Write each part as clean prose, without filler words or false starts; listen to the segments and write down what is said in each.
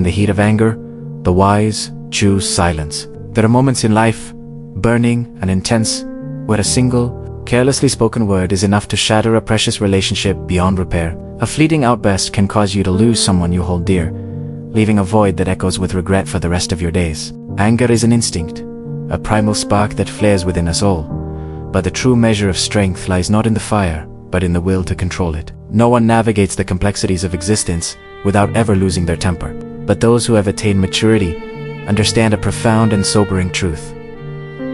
In the heat of anger, the wise choose silence. There are moments in life, burning and intense, where a single, carelessly spoken word is enough to shatter a precious relationship beyond repair. A fleeting outburst can cause you to lose someone you hold dear, leaving a void that echoes with regret for the rest of your days. Anger is an instinct, a primal spark that flares within us all. But the true measure of strength lies not in the fire, but in the will to control it. No one navigates the complexities of existence without ever losing their temper. But those who have attained maturity understand a profound and sobering truth.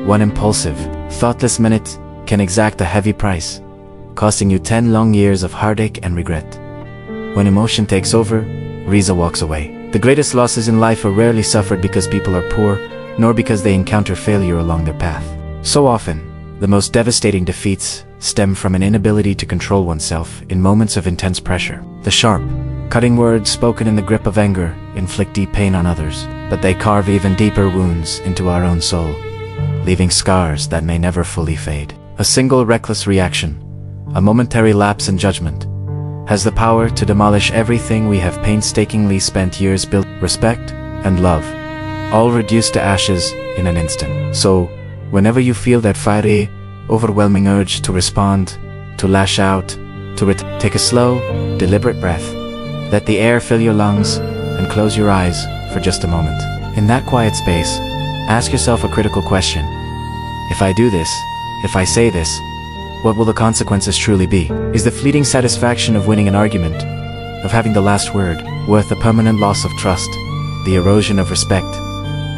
One impulsive, thoughtless minute can exact a heavy price, costing you 10 long years of heartache and regret. When emotion takes over, reason walks away. The greatest losses in life are rarely suffered because people are poor, nor because they encounter failure along their path. So often, the most devastating defeats stem from an inability to control oneself in moments of intense pressure. The sharp, cutting words spoken in the grip of anger inflict deep pain on others, but they carve even deeper wounds into our own soul, leaving scars that may never fully fade. A single reckless reaction, a momentary lapse in judgment, has the power to demolish everything we have painstakingly spent years building. Respect and love, all reduced to ashes in an instant. So, whenever you feel that fiery, overwhelming urge to respond, to lash out, take a slow, deliberate breath. Let the air fill your lungs and close your eyes for just a moment. In that quiet space, ask yourself a critical question. If I do this, if I say this, what will the consequences truly be? Is the fleeting satisfaction of winning an argument, of having the last word, worth the permanent loss of trust, the erosion of respect,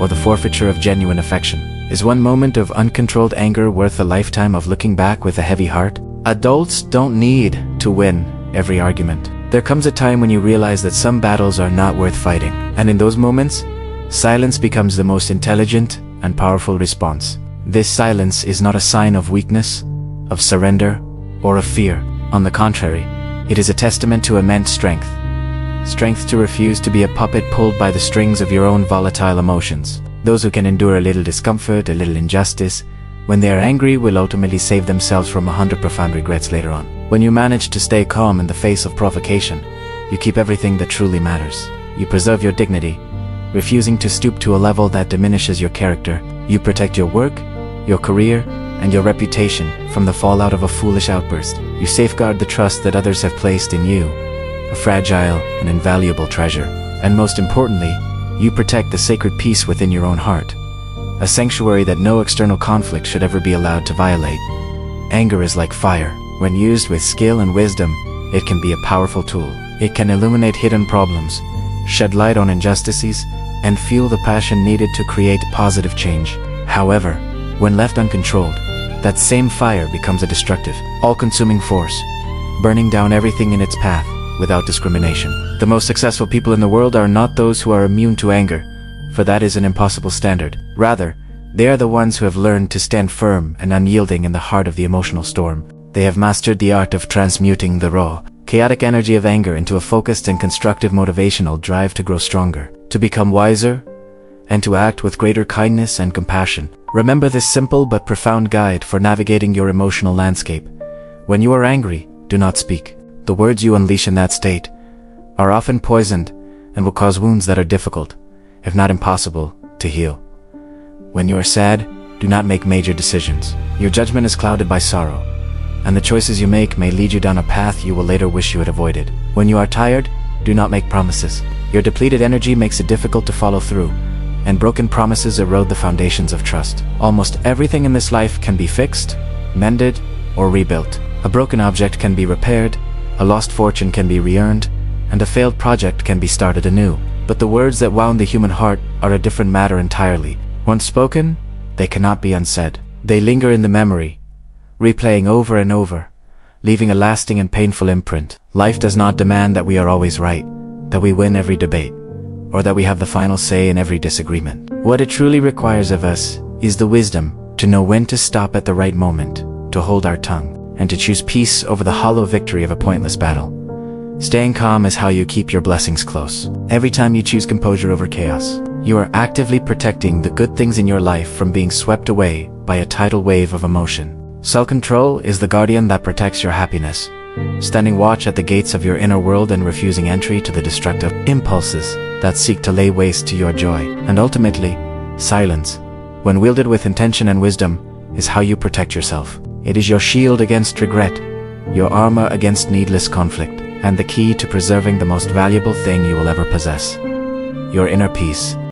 or the forfeiture of genuine affection? Is one moment of uncontrolled anger worth a lifetime of looking back with a heavy heart? Adults don't need to win every argument. There comes a time when you realize that some battles are not worth fighting. And in those moments, silence becomes the most intelligent and powerful response. This silence is not a sign of weakness, of surrender, or of fear. On the contrary, it is a testament to immense strength. Strength to refuse to be a puppet pulled by the strings of your own volatile emotions. Those who can endure a little discomfort, a little injustice, when they are angry will ultimately save themselves from 100 profound regrets later on. When you manage to stay calm in the face of provocation, you keep everything that truly matters. You preserve your dignity, refusing to stoop to a level that diminishes your character. You protect your work, your career, and your reputation from the fallout of a foolish outburst. You safeguard the trust that others have placed in you, a fragile and invaluable treasure. And most importantly, you protect the sacred peace within your own heart, a sanctuary that no external conflict should ever be allowed to violate. Anger is like fire. When used with skill and wisdom, it can be a powerful tool. It can illuminate hidden problems, shed light on injustices, and fuel the passion needed to create positive change. However, when left uncontrolled, that same fire becomes a destructive, all-consuming force, burning down everything in its path without discrimination. The most successful people in the world are not those who are immune to anger, for that is an impossible standard. Rather, they are the ones who have learned to stand firm and unyielding in the heart of the emotional storm. They have mastered the art of transmuting the raw, chaotic energy of anger into a focused and constructive motivational drive to grow stronger, to become wiser, and to act with greater kindness and compassion. Remember this simple but profound guide for navigating your emotional landscape. When you are angry, do not speak. The words you unleash in that state are often poisoned and will cause wounds that are difficult, if not impossible, to heal. When you are sad, do not make major decisions. Your judgment is clouded by sorrow, and the choices you make may lead you down a path you will later wish you had avoided. When you are tired, do not make promises. Your depleted energy makes it difficult to follow through, and broken promises erode the foundations of trust. Almost everything in this life can be fixed, mended, or rebuilt. A broken object can be repaired, a lost fortune can be re-earned, and a failed project can be started anew. But the words that wound the human heart are a different matter entirely. Once spoken, they cannot be unsaid. They linger in the memory, replaying over and over, leaving a lasting and painful imprint. Life does not demand that we are always right, that we win every debate, or that we have the final say in every disagreement. What it truly requires of us is the wisdom to know when to stop at the right moment, to hold our tongue, and to choose peace over the hollow victory of a pointless battle. Staying calm is how you keep your blessings close. Every time you choose composure over chaos, you are actively protecting the good things in your life from being swept away by a tidal wave of emotion. Self-control is the guardian that protects your happiness, standing watch at the gates of your inner world and refusing entry to the destructive impulses that seek to lay waste to your joy. And ultimately, silence, when wielded with intention and wisdom, is how you protect yourself. It is your shield against regret, your armor against needless conflict, and the key to preserving the most valuable thing you will ever possess: your inner peace.